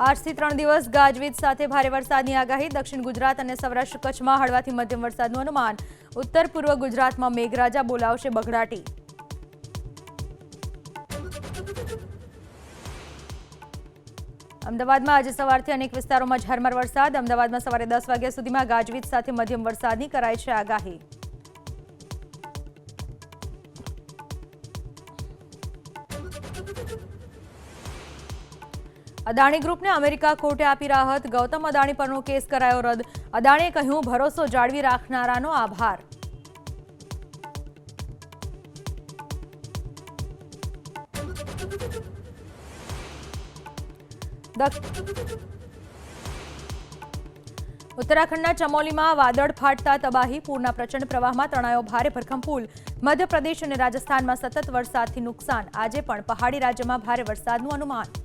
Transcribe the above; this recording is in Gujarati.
આજથી 3 દિવસ ગાજવીજ સાથે ભારે વરસાદની આગાહી. દક્ષિણ ગુજરાત અને સૌરાષ્ટ્ર કચ્છમાં હળવાથી મધ્યમ વરસાદનું અનુમાન. ઉત્તર પૂર્વ ગુજરાતમાં મેઘરાજા બોલાવશે બઘડાટી. અમદાવાદમાં આજે સવારથી અનેક વિસ્તારોમાં ઝરમર વરસાદ. અમદાવાદમાં સવારે 10 વાગ્યા સુધીમાં ગાજવીજ સાથે મધ્યમ વરસાદની કરાઈ છે આગાહી. અદાણી ગ્રુપને અમેરિકા કોર્ટે આપી રાહત. ગૌતમ અદાણી પરનો કેસ કરાયો રદ. અદાણીએ કહ્યું, ભરોસો જાળવી રાખનારાનો આભાર. ઉત્તરાખંડના ચમોલીમાં વાદળ ફાટતા તબાહી. પૂરના પ્રચંડ પ્રવાહમાં તણાયો ભારે ભરખમ પુલ. મધ્યપ્રદેશ અને રાજસ્થાનમાં સતત વરસાદથી નુકસાન. આજે પણ પહાડી રાજ્યમાં ભારે વરસાદનું અનુમાન.